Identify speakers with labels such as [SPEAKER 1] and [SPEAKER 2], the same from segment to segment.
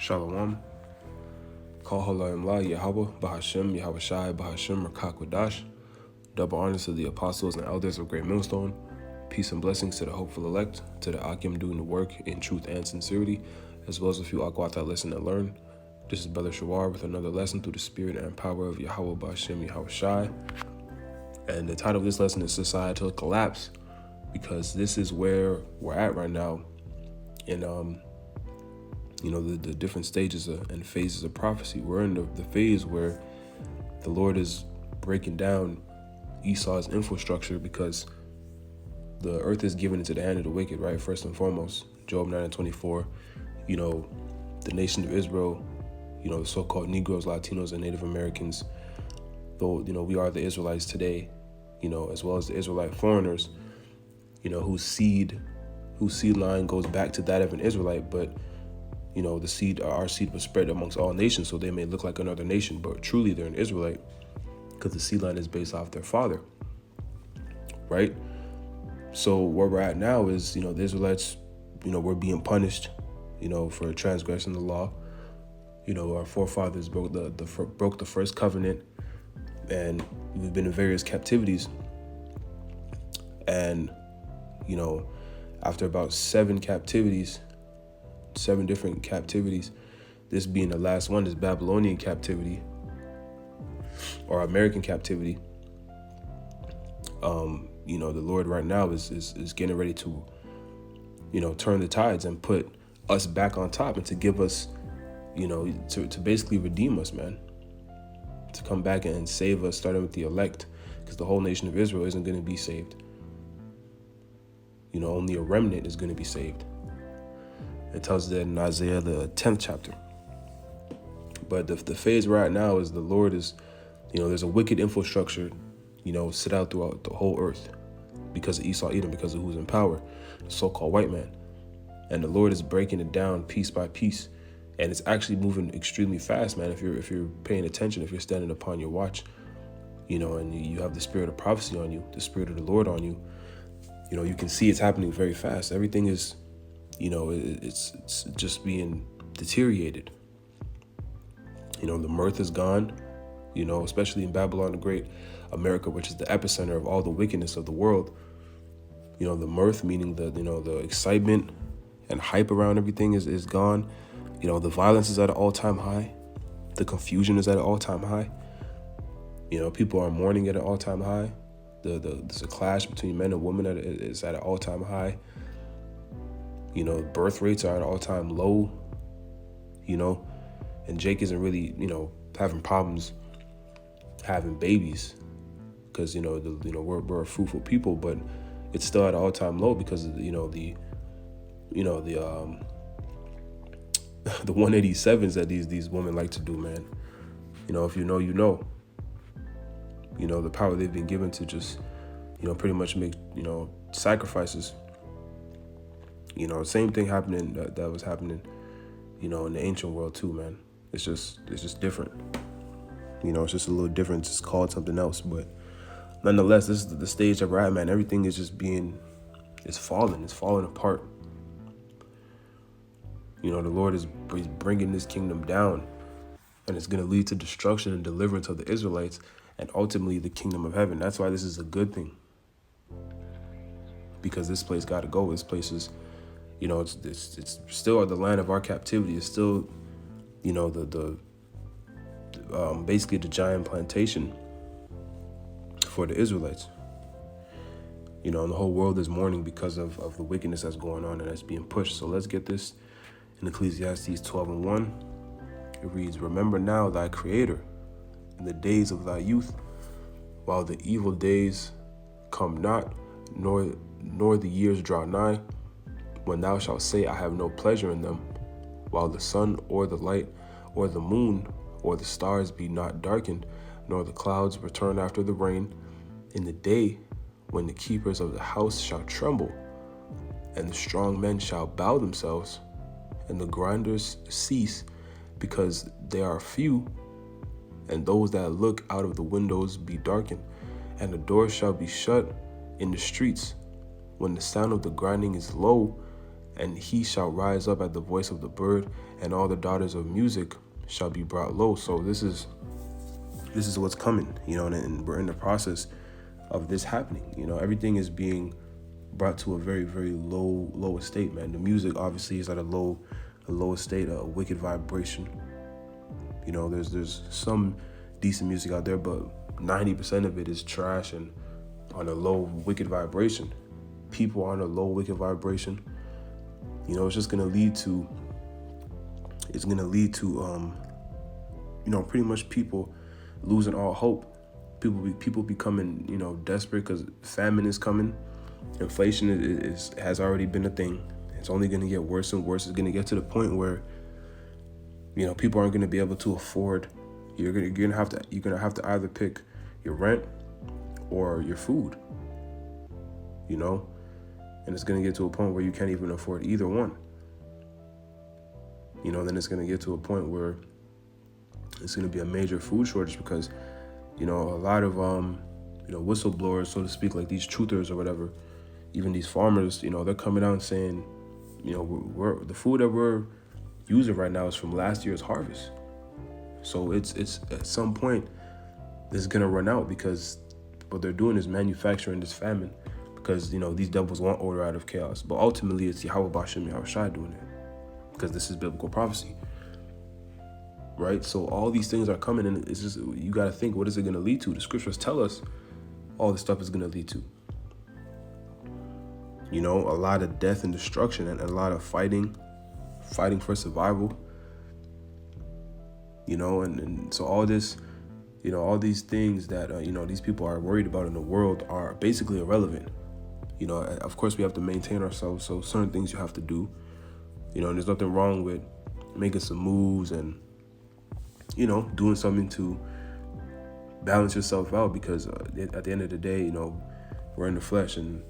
[SPEAKER 1] Shalom. Call Halayim La Yahweh, Bahashem, Yahweh Shai, Bahashem, Rakakwadash. Double honors to the apostles and elders of Great Millstone. Peace and blessings to the hopeful elect, to the Akim doing the work in truth and sincerity, as well as a few Akwat that listen and learn. This is Brother Shawar with another lesson through the spirit and power of Yahweh, Bahashem, Yahweh Shai. And the title of this lesson is Societal Collapse, because this is where we're at right now in the different stages and phases of prophecy. We're in the phase where the Lord is breaking down Esau's infrastructure, because the earth is given into the hand of the wicked, right? First and foremost, Job 9:24, the nation of Israel, the so-called Negros, Latinos, and Native Americans, though, we are the Israelites today, as well as the Israelite foreigners, whose seed line goes back to that of an Israelite, but our seed was spread amongst all nations, so they may look like another nation, but truly they're an Israelite because the seed line is based off their father, right? So where we're at now is, the Israelites, we're being punished, for transgressing the law. Our forefathers broke the first covenant, and we've been in various captivities. And, after about 7 different captivities, this being the last one, is Babylonian captivity or American captivity. The Lord right now is getting ready to, turn the tides and put us back on top, and to give us, to basically redeem us, man, to come back and save us, starting with the elect, because the whole nation of Israel isn't going to be saved. Only a remnant is going to be saved. It tells us that in Isaiah, the 10th chapter. But the phase right now is the Lord is, there's a wicked infrastructure, set out throughout the whole earth because of Esau, Edom, because of who's in power, the so-called white man. And the Lord is breaking it down piece by piece. And it's actually moving extremely fast, man. If you're paying attention, if you're standing upon your watch, and you have the spirit of prophecy on you, the spirit of the Lord on you, you can see it's happening very fast. Everything is, it's just being deteriorated. The mirth is gone, especially in Babylon the Great, America, which is the epicenter of all the wickedness of the world. The mirth, meaning the excitement and hype around everything is gone. The violence is at an all-time high. The confusion is at an all-time high. People are mourning at an all-time high. There's a clash between men and women that is at an all-time high. Birth rates are at an all-time low. And Jake isn't really, having problems having babies, because we're a fruitful people, but it's still at an all-time low because of the 187s that these women like to do, man. If you know, the power they've been given to just, pretty much make, sacrifices. Same thing happening that was happening, in the ancient world too, man. It's just different. It's just a little different. It's called something else, but nonetheless, this is the stage that we're at, man. Everything is just it's falling apart. The Lord is bringing this kingdom down, and it's going to lead to destruction and deliverance of the Israelites, and ultimately the kingdom of heaven. That's why this is a good thing, because this place got to go. This place is, it's still the land of our captivity. It's still, basically the giant plantation for the Israelites. And the whole world is mourning because of the wickedness that's going on and that's being pushed. So let's get this in Ecclesiastes 12:1. It reads, "Remember now thy Creator in the days of thy youth, while the evil days come not, nor the years draw nigh, when thou shalt say, I have no pleasure in them, while the sun or the light or the moon or the stars be not darkened, nor the clouds return after the rain, in the day when the keepers of the house shall tremble, and the strong men shall bow themselves, and the grinders cease, because they are few, and those that look out of the windows be darkened, and the doors shall be shut in the streets, when the sound of the grinding is low, And he shall rise up at the voice of the bird, and all the daughters of music shall be brought low. So this is what's coming, you know, and we're in the process of this happening. You know, everything is being brought to a very, very low estate, man. The music obviously is at a low estate, a wicked vibration. You know, there's some decent music out there, but 90% of it is trash and on a low wicked vibration. People are on a low wicked vibration. You know, it's just gonna lead to you know, pretty much people losing all hope. People becoming, you know, desperate because famine is coming. Inflation has already been a thing. It's only going to get worse and worse. It's going to get to the point where, you know, people aren't going to be able to afford. You're gonna have to either pick your rent or your food. You know, and it's going to get to a point where you can't even afford either one. You know, then it's going to get to a point where it's going to be a major food shortage because, you know, a lot of you know, whistleblowers, so to speak, like these truthers or whatever, even these farmers, you know, they're coming out and saying, you know, the food that we're using right now is from last year's harvest. So it's at some point this is gonna run out because what they're doing is manufacturing this famine because, you know, these devils want order out of chaos. But ultimately it's Yahweh Bashem Yahushai doing it because this is biblical prophecy. Right? So all these things are coming, and it's just, you got to think, what is it going to lead to? The scriptures tell us all this stuff is going to lead to. You know, a lot of death and destruction and a lot of fighting for survival. You know, and so all this, you know, all these things that, you know, these people are worried about in the world are basically irrelevant. You know, of course we have to maintain ourselves. So certain things you have to do, you know, and there's nothing wrong with making some moves and, you know, doing something to balance yourself out because at the end of the day, you know, we're in the flesh and,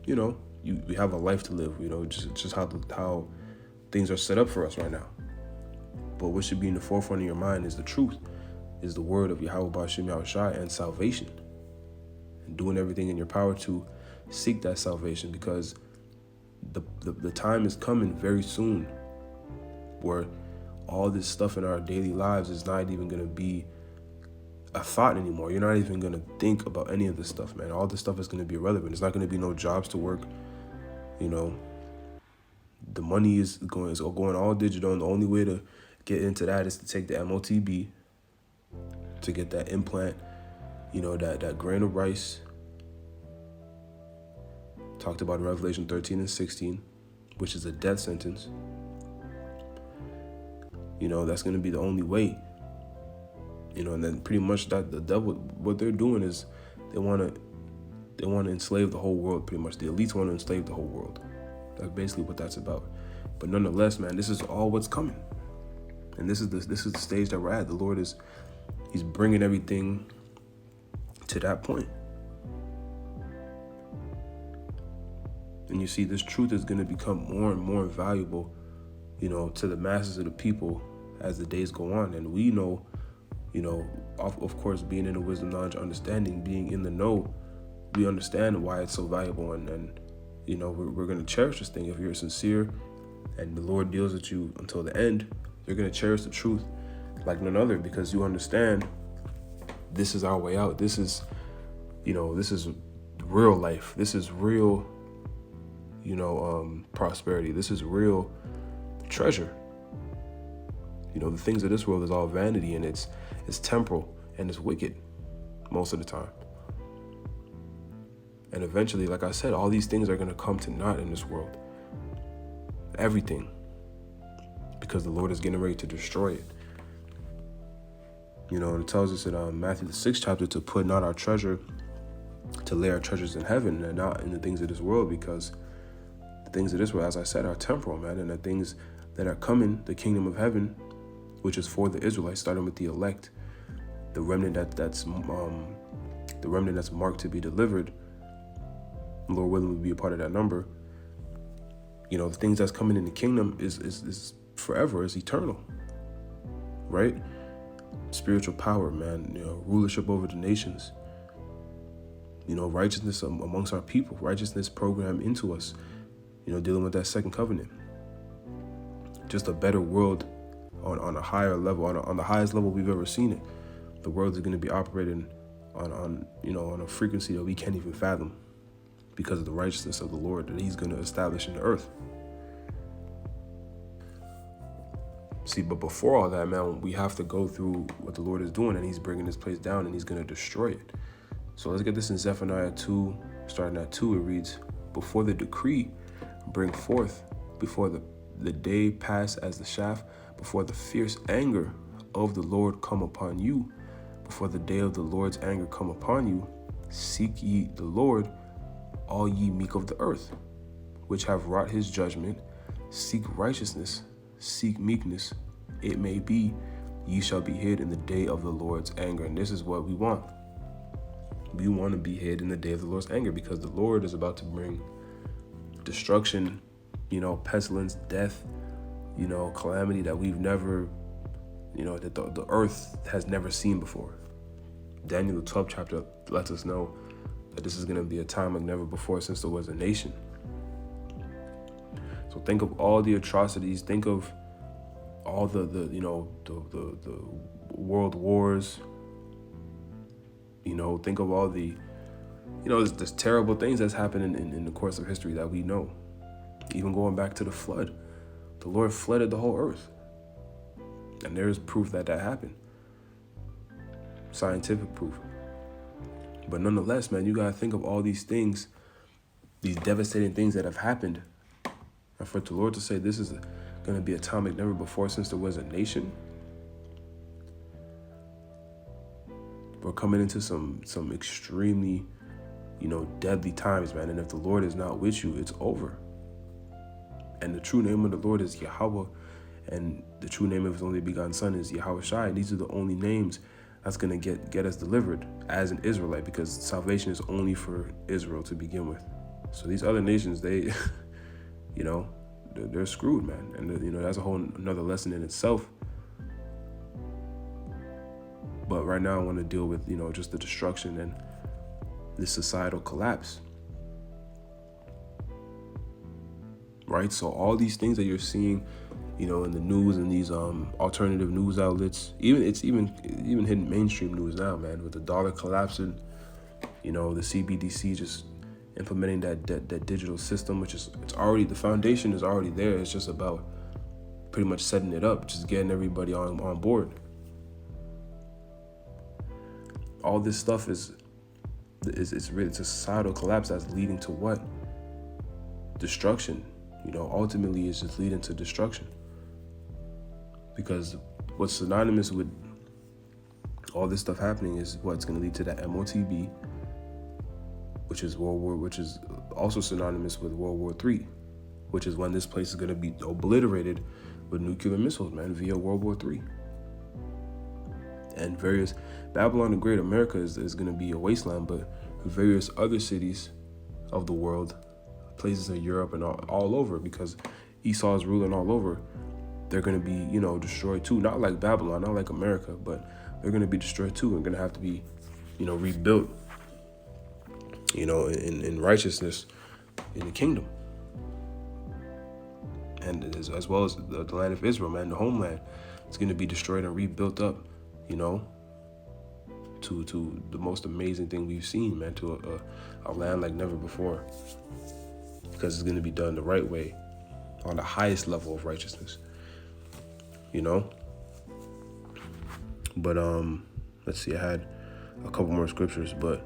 [SPEAKER 1] you know, we have a life to live, you know, just how things are set up for us right now. But what should be in the forefront of your mind is the truth, is the word of Yahweh Ba'ashem Yahushai and salvation. And doing everything in your power to seek that salvation because the time is coming very soon where all this stuff in our daily lives is not even going to be a thought anymore. You're not even going to think about any of this stuff, man. All this stuff is going to be irrelevant. There's not going to be no jobs to work. You know, the money is going all digital, and the only way to get into that is to take the MOTB, to get that implant, you know, that grain of rice. Talked about in Revelation 13 and 16, which is a death sentence. You know, that's going to be the only way. You know, and then pretty much that the devil, what they're doing is they want to enslave the whole world. Pretty much the elites want to enslave the whole world. That's basically what that's about. But nonetheless, man, this is all what's coming, and this is the stage that we're at. The Lord he's bringing everything to that point. And you see, this truth is going to become more and more valuable, you know, to the masses of the people as the days go on. And we know, you know, of course, being in the wisdom, knowledge, understanding, being in the know, we understand why it's so valuable. And you know, we're going to cherish this thing. If you're sincere and the Lord deals with you until the end, you're going to cherish the truth like none other because you understand this is our way out. This is, you know, this is real life. This is real, you know, prosperity. This is real treasure. You know, the things of this world is all vanity, and it's temporal and it's wicked most of the time. And eventually, like I said, all these things are going to come to naught in this world. Everything. Because the Lord is getting ready to destroy it. You know, and it tells us in Matthew the 6th chapter to put not our treasure, to lay our treasures in heaven and not in the things of this world, because the things of this world, as I said, are temporal, man. And the things that are coming, the kingdom of heaven, which is for the Israelites, starting with the elect, the remnant that's marked to be delivered, Lord willing, will be a part of that number. You know, the things that's coming in the kingdom is forever, is eternal, right? Spiritual power, man, you know, rulership over the nations, you know, righteousness amongst our people, righteousness programmed into us, dealing with that second covenant. Just a better world on a higher level, on the highest level we've ever seen it. The world is going to be operating on a frequency that we can't even fathom because of the righteousness of the Lord that he's going to establish in the earth. See, but before all that, man, we have to go through what the Lord is doing, and he's bringing this place down, and he's going to destroy it. So let's get this in Zephaniah 2, starting at 2. It reads, before the decree bring forth, before the day pass as the shaft, before the fierce anger of the Lord come upon you, before the day of the Lord's anger come upon you, seek ye the Lord, all ye meek of the earth, which have wrought his judgment, seek righteousness, seek meekness, it may be ye shall be hid in the day of the Lord's anger. And this is what we want. We want to be hid in the day of the Lord's anger, because the Lord is about to bring destruction, pestilence, death, calamity that we've never, that the earth has never seen before. Daniel, the 12th chapter, lets us know that this is going to be a time like never before since there was a nation. So think of all the atrocities. Think of all the world wars. Think of all the, there's terrible things that's happening in the course of history that we know. Even going back to the flood, the Lord flooded the whole earth, and there is proof that happened. Scientific proof. But nonetheless, man, you gotta think of all these things, these devastating things that have happened. And for the Lord to say this is going to be a time like never before since there was a nation. We're coming into some extremely, deadly times, man. And if the Lord is not with you, it's over. And the true name of the Lord is Yahweh. And the true name of his only begotten son is Yahweh Shai. These are the only names that's going to get us delivered as an Israelite, because salvation is only for Israel to begin with. So these other nations, they... they're screwed, man. And, that's a whole another lesson in itself. But right now I want to deal with, just the destruction and the societal collapse. Right? So all these things that you're seeing, in the news and these alternative news outlets, even hitting mainstream news now, man, with the dollar collapsing, the CBDC just implementing that digital system, which is, the foundation is already there. It's just about pretty much setting it up, just getting everybody on board. All this stuff it's really, it's a societal collapse that's leading to what? Destruction. Ultimately it's just leading to destruction. Because what's synonymous with all this stuff happening is what's going to lead to that MOTB, which is also synonymous with World War III, which is when this place is going to be obliterated with nuclear missiles, man, via World War III. And Babylon the Great, America is going to be a wasteland, but various other cities of the world, places in Europe and all over, because Esau is ruling all over, they're going to be, destroyed too. Not like Babylon, not like America, but they're going to be destroyed too and going to have to be, rebuilt, in righteousness in the kingdom. And as well as the land of Israel, man, the homeland, it's going to be destroyed and rebuilt up, to the most amazing thing we've seen, man, to a land like never before, because it's going to be done the right way, on the highest level of righteousness, But let's see, I had a couple more scriptures, but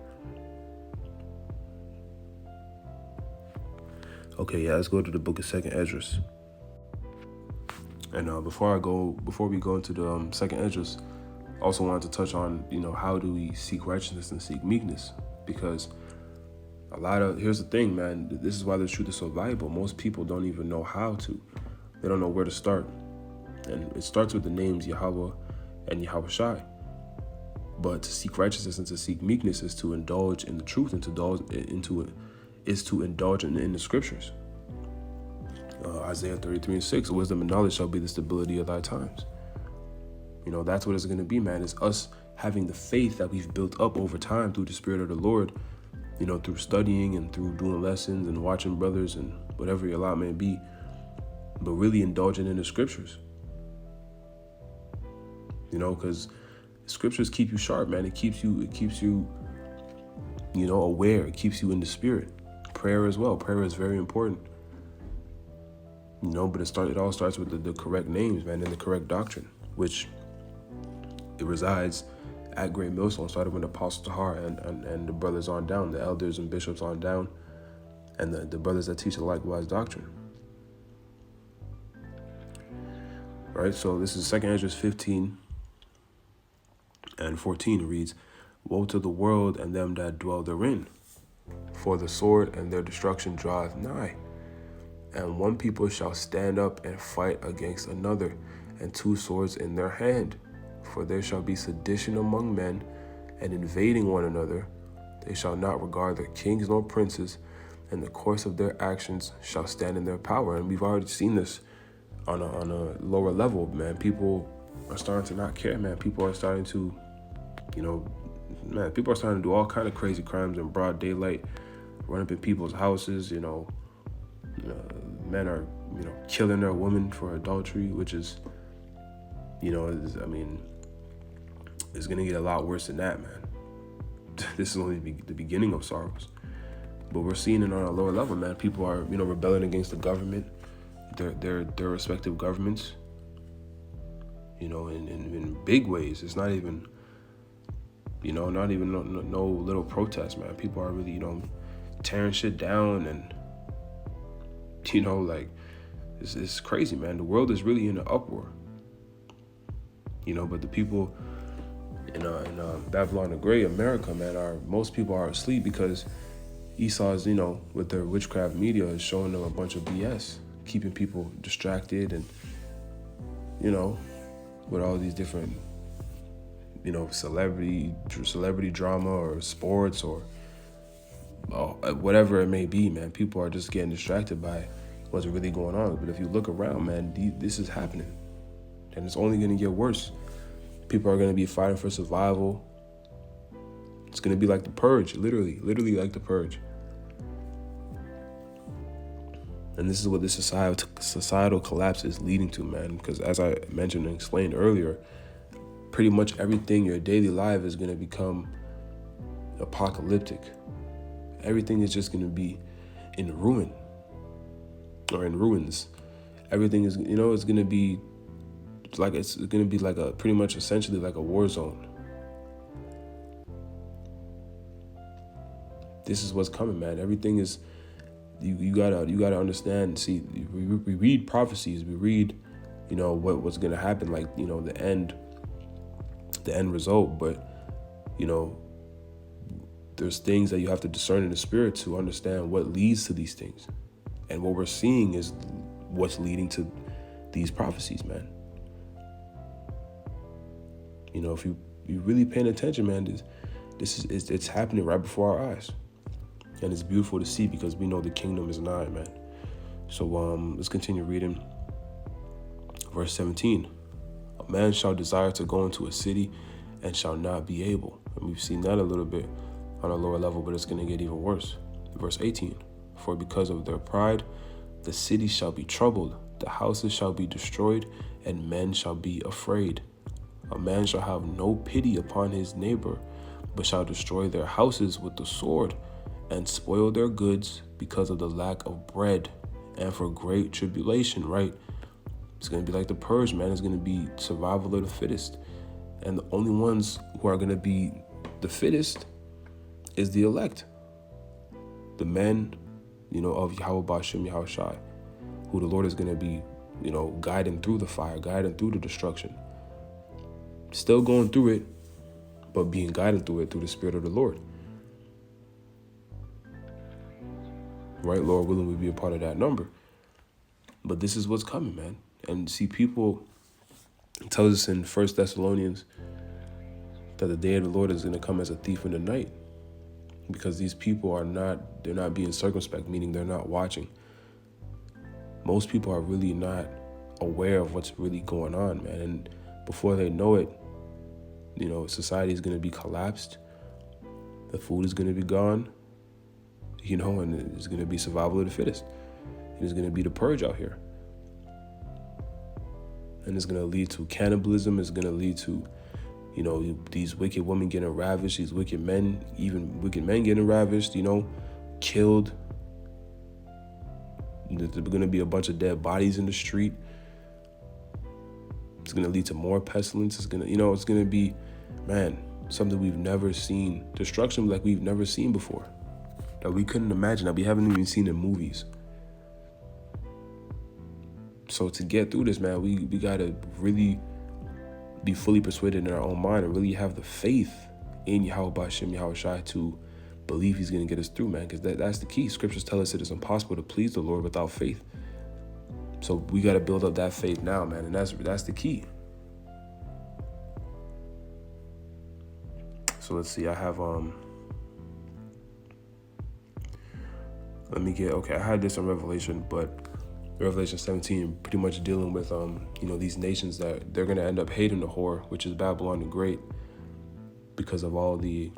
[SPEAKER 1] okay, yeah, let's go to the book of 2nd Esdras. And before we go into the 2nd Esdras, I also wanted to touch on, how do we seek righteousness and seek meekness? Because here's the thing, man, this is why the truth is so valuable. Most people don't even know how to. They don't know where to start. And it starts with the names Yahweh and Yahweh Shai. But to seek righteousness and to seek meekness is to indulge in the truth, and to indulge in the scriptures. Isaiah 33:6, wisdom and knowledge shall be the stability of thy times. That's what it's going to be, man. It's us having the faith that we've built up over time through the Spirit of the Lord through studying and through doing lessons and watching brothers and whatever your lot may be, but really indulging in the scriptures. Because scriptures keep you sharp, man. It keeps you, aware. It keeps you in the spirit. Prayer as well. Prayer is very important. But it all starts with the correct names, man, and the correct doctrine, which it resides at Great Millstone, started with Apostle Tahar and the brothers on down, the elders and bishops on down, and the brothers that teach the likewise doctrine. Right, so this is 2 Ezra 15 and 14 reads, "Woe to the world and them that dwell therein, for the sword and their destruction draweth nigh. And one people shall stand up and fight against another, and two swords in their hand. For there shall be sedition among men, and invading one another. They shall not regard their kings nor princes, and the course of their actions shall stand in their power." And we've already seen this on a lower level, man. People are starting to not care, man. People are starting to, people are starting to do all kind of crazy crimes in broad daylight, run up in people's houses, men are, killing their women for adultery, which is, it's going to get a lot worse than that, man. This is only the beginning of sorrows. But we're seeing it on a lower level, man. People are, rebelling against the government, their respective governments, in big ways. It's not even, no little protest, man. People are really, tearing shit down and, it's crazy, man. The world is really in an uproar. But the people in Babylon the Great, America, man, most people are asleep because Esau's, with their witchcraft media is showing them a bunch of BS, keeping people distracted and, with all these different, celebrity drama or sports or whatever it may be, man. People are just getting distracted by what's really going on. But if you look around, man, this is happening. And it's only going to get worse. People are going to be fighting for survival. It's going to be like the purge, literally like the purge. And this is what this societal collapse is leading to, man. Because as I mentioned and explained earlier, pretty much everything in your daily life is going to become apocalyptic. Everything is just going to be in ruin or in ruins. Everything is, it's going to be like, it's going to be like pretty much essentially like a war zone. This is what's coming, man. Everything is, you gotta understand. See, we read prophecies, we read, what's going to happen, like, the end result. But, there's things that you have to discern in the spirit to understand what leads to these things. And what we're seeing is what's leading to these prophecies, man. If you really paying attention, man, it's happening right before our eyes. And it's beautiful to see because we know the kingdom is nigh, man. So let's continue reading. Verse 17. "A man shall desire to go into a city and shall not be able." And we've seen that a little bit on a lower level, but it's going to get even worse. Verse 18. "For because of their pride, the city shall be troubled, the houses shall be destroyed, and men shall be afraid. A man shall have no pity upon his neighbor, but shall destroy their houses with the sword, and spoil their goods because of the lack of bread, and for great tribulation," right? It's going to be like the purge, man. It's going to be survival of the fittest. And the only ones who are going to be the fittest is the elect. The men, of Yahweh Bashim Yahushai, who the Lord is going to be, guiding through the fire, guiding through the destruction. Still going through it, but being guided through it through the Spirit of the Lord. Right, Lord willing, we be a part of that number. But this is what's coming, man. And see, people, it tells us in 1 Thessalonians that the day of the Lord is going to come as a thief in the night. Because these people they're not being circumspect, meaning they're not watching. Most people are really not aware of what's really going on, man. And before they know it, society is going to be collapsed. The food is going to be gone. and it's going to be survival of the fittest. And it's going to be the purge out here. And it's going to lead to cannibalism. It's going to lead to, these wicked women getting ravished, these wicked men, even wicked men getting ravished, killed. There's going to be a bunch of dead bodies in the street. It's going to lead to more pestilence. It's going to, it's going to be, man, something we've never seen. Destruction like we've never seen before. That we couldn't imagine, that we haven't even seen in movies. So to get through this, man, we got to really be fully persuaded in our own mind and really have the faith in Yahweh B'Shem Yahweh Shai to believe he's going to get us through, man, because that's the key. Scriptures tell us it is impossible to please the Lord without faith. So we got to build up that faith now, man, and that's the key. So let's see, I have, I had this on Revelation, but Revelation 17 pretty much dealing with, these nations that they're going to end up hating the whore, which is Babylon the Great, because of all the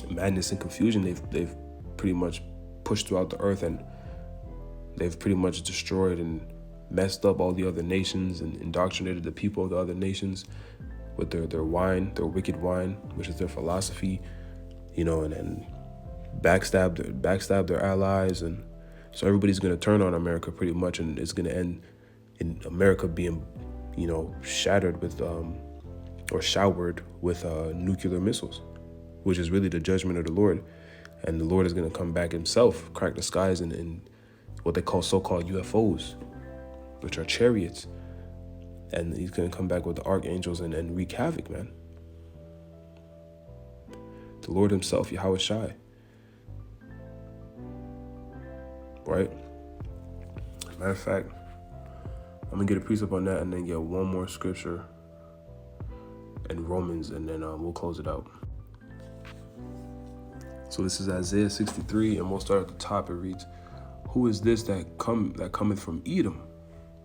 [SPEAKER 1] madness and confusion they've pretty much pushed throughout the earth, and they've pretty much destroyed and messed up all the other nations and indoctrinated the people of the other nations with their wine, their wicked wine, which is their philosophy, and backstab their allies. And so everybody's going to turn on America pretty much, and it's going to end in America being, shattered with, or showered with nuclear missiles, which is really the judgment of the Lord. And the Lord is going to come back himself, crack the skies in what they call so-called UFOs, which are chariots. And he's going to come back with the archangels and wreak havoc, man. The Lord himself, Yahweh Shai. Right? Matter of fact, I'm going to get a precept on that and then get one more scripture in Romans, and then we'll close it out. So this is Isaiah 63, and we'll start at the top. It reads, "Who is this that cometh from Edom?"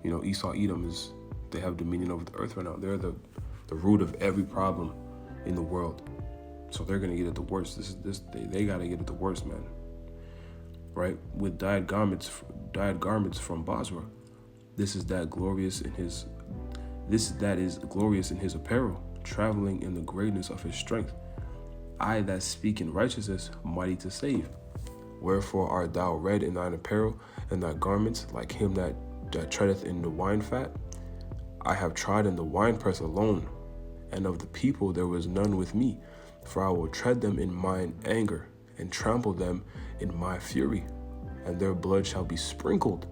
[SPEAKER 1] Esau, Edom they have dominion over the earth right now. They're the root of every problem in the world. So they're gonna get it the worst. They gotta get it the worst, man. Right? With dyed garments from Basra. That is glorious in his apparel, traveling in the greatness of his strength. I that speak in righteousness, mighty to save. Wherefore art thou red in thine apparel, and thy garments like him that treadeth in the wine fat? I have tried in the winepress alone, and of the people there was none with me. For I will tread them in mine anger, and trample them in my fury. And their blood shall be sprinkled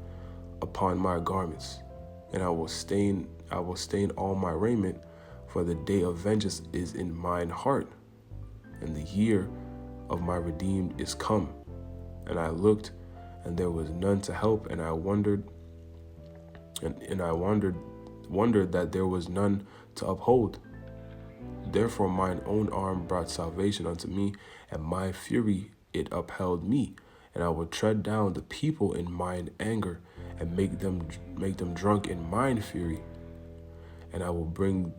[SPEAKER 1] upon my garments, and I will stain all my raiment, for the day of vengeance is in mine heart, and the year of my redeemed is come. And I looked, and there was none to help, and I wondered that there was none to uphold. Therefore mine own arm brought salvation unto me, and my fury it upheld me. And I will tread down the people in mine anger, and make them drunk in mine fury. And I will bring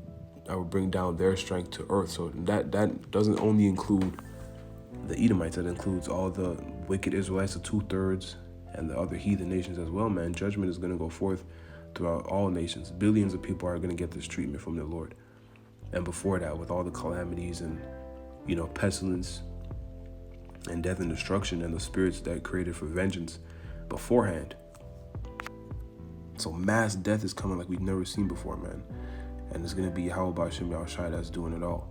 [SPEAKER 1] down their strength to earth. So that doesn't only include the Edomites, that includes all the wicked Israelites, the 2/3, and the other heathen nations as well, man. Judgment is going to go forth throughout all nations. Billions of people are going to get this treatment from the Lord. And before that, with all the calamities and, pestilence and death and destruction and the spirits that created for vengeance beforehand. So mass death is coming like we've never seen before, man. And it's going to be Yahweh B'Shem Yahweh Shai that's doing it all.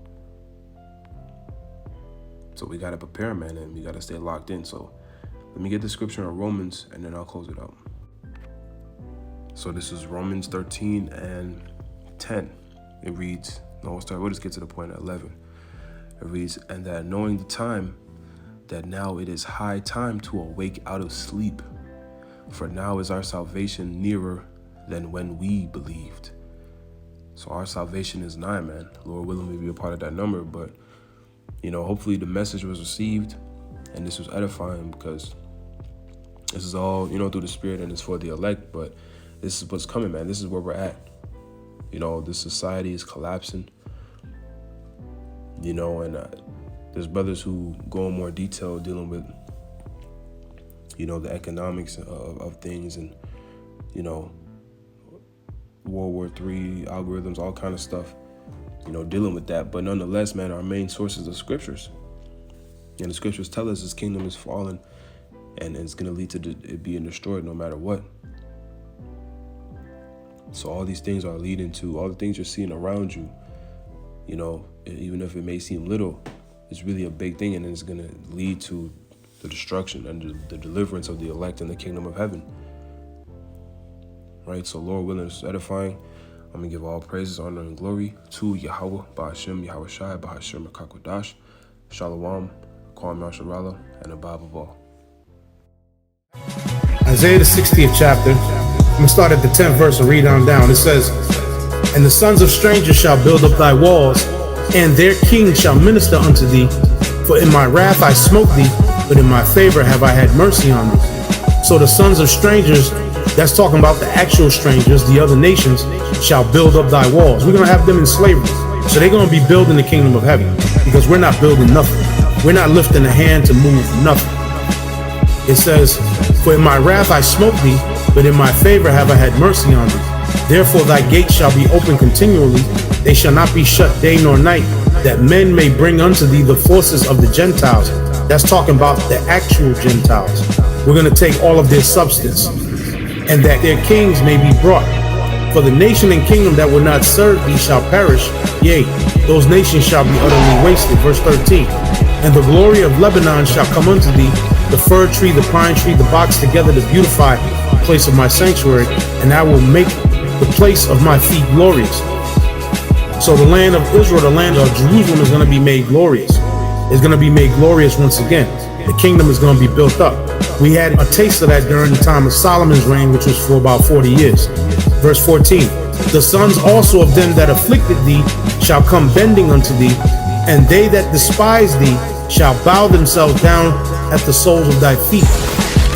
[SPEAKER 1] So we got to prepare, man, and we got to stay locked in. So let me get the scripture in Romans, and then I'll close it out. So this is Romans 13 and 10. It reads, we'll just get to the point at 11. It reads, "And that knowing the time, that now it is high time to awake out of sleep. For now is our salvation nearer than when we believed." So our salvation is nigh, man. Lord willing, we be a part of that number. But, hopefully the message was received and this was edifying, because this is all, through the Spirit, and it's for the elect. But this is what's coming, man. This is where we're at. This society is collapsing. And there's brothers who go in more detail dealing with the economics of things, and, World War III algorithms, all kind of stuff, dealing with that. But nonetheless, man, our main sources are scriptures. And the scriptures tell us his kingdom is fallen and it's going to lead to it being destroyed no matter what. So all these things are leading to, all the things you're seeing around you, even if it may seem little, it's really a big thing, and it's going to lead to the destruction and the deliverance of the elect in the kingdom of heaven. Right? So Lord willing, it's edifying. I'm going to give all praises, honor, and glory to Yahweh, Ba'ashem, Yahweh Shai, Ba'ashem, Makakodash, Shalom, Kwam Yasharala, and above of all.
[SPEAKER 2] Isaiah the 60th chapter. I'm going to start at the 10th verse and read on down. It says, "And the sons of strangers shall build up thy walls, and their kings shall minister unto thee. For in my wrath I smote thee, but in my favor have I had mercy on thee." So the sons of strangers, that's talking about the actual strangers, the other nations, shall build up thy walls. We're going to have them in slavery. So they're going to be building the kingdom of heaven, because we're not building nothing. We're not lifting a hand to move nothing. It says, "For in my wrath I smote thee, but in my favor have I had mercy on thee. Therefore thy gates shall be open continually, they shall not be shut day nor night, that men may bring unto thee the forces of the Gentiles." That's talking about the actual Gentiles. We're going to take all of their substance, and that their kings may be brought. For the nation and kingdom that will not serve thee shall perish, yea, those nations shall be utterly wasted. Verse 13, "And the glory of Lebanon shall come unto thee, the fir tree, the pine tree, the box together to beautify the place of my sanctuary, and I will make the place of my feet glorious." So the land of Israel, the land of Jerusalem, is going to be made glorious. It's going to be made glorious once again. The kingdom is going to be built up. We had a taste of that during the time of Solomon's reign, which was for about 40 years. Verse 14, "The sons also of them that afflicted thee shall come bending unto thee, and they that despise thee shall bow themselves down at the soles of thy feet.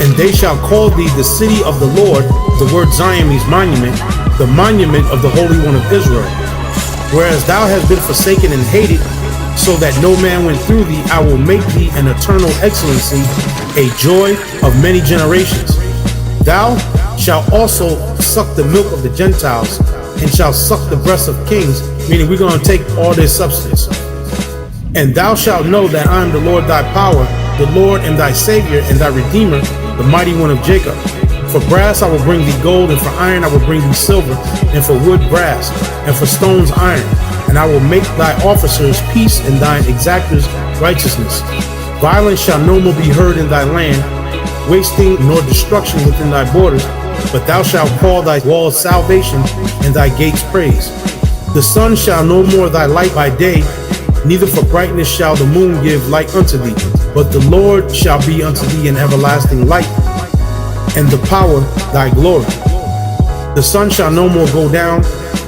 [SPEAKER 2] And they shall call thee the city of the Lord." The word Zion means monument, the monument of the Holy One of Israel. "Whereas thou hast been forsaken and hated, so that no man went through thee, I will make thee an eternal excellency, a joy of many generations. Thou shalt also suck the milk of the Gentiles, and shalt suck the breasts of kings," meaning we're going to take all their substance. "And thou shalt know that I am the Lord thy power, the Lord and thy Savior and thy Redeemer, the mighty one of Jacob. For brass I will bring thee gold, and for iron I will bring thee silver, and for wood brass, and for stones iron. And I will make thy officers peace, and thine exactors righteousness. Violence shall no more be heard in thy land, wasting nor destruction within thy borders, but thou shalt call thy walls salvation, and thy gates praise. The sun shall no more thy light by day, neither for brightness shall the moon give light unto thee, but the Lord shall be unto thee an everlasting light, and the power thy glory. The sun shall no more go down,"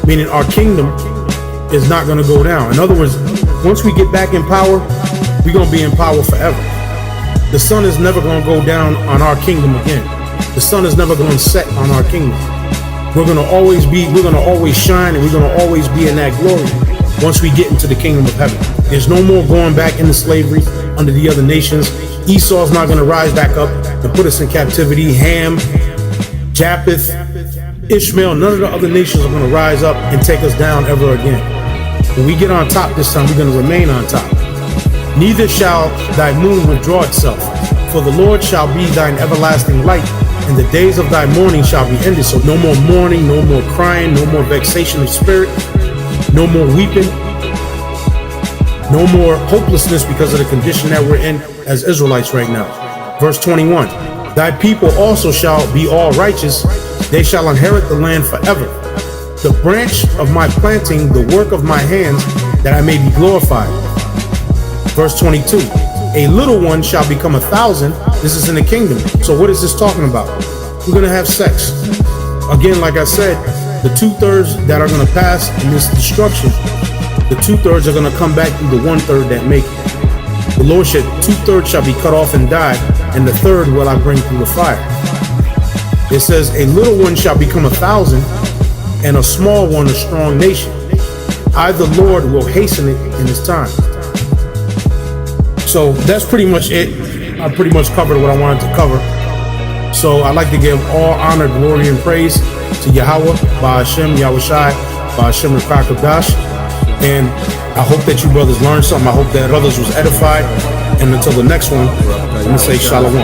[SPEAKER 2] meaning our kingdom is not going to go down. In other words, once we get back in power, we're going to be in power forever. The sun is never going to go down on our kingdom again. The sun is never going to set on our kingdom. We're going to always shine, and we're going to always be in that glory once we get into the kingdom of heaven. There's no more going back into slavery under the other nations. Esau's not going to rise back up and put us in captivity. Ham, Japheth, Ishmael, none of the other nations are going to rise up and take us down ever again. When we get on top this time, we're going to remain on top. "Neither shall thy moon withdraw itself, for the Lord shall be thine everlasting light, and the days of thy mourning shall be ended." So no more mourning, no more crying, no more vexation of spirit, no more weeping, no more hopelessness because of the condition that we're in as Israelites right now. Verse 21, "Thy people also shall be all righteous, they shall inherit the land forever. The branch of my planting, the work of my hands, that I may be glorified." Verse 22, "A little one shall become 1,000. This is in the kingdom. So what is this talking about? We're going to have sex. Again, like I said, the 2/3 that are going to pass in this destruction, the 2/3 are going to come back through the 1/3 that make it. The Lord said 2/3 shall be cut off and die, and the 1/3 will I bring through the fire. It says, "A little one shall become 1,000, and a small one a strong nation. I, the Lord, will hasten it in his time." So that's pretty much it. I pretty much covered what I wanted to cover. So I'd like to give all honor, glory, and praise to Yahweh, Ba'ashem, Yahushai, Ba'ashem Rakakadash. And I hope that you brothers learned something. I hope that others was edified. And until the next one, I'm going to say Shalom.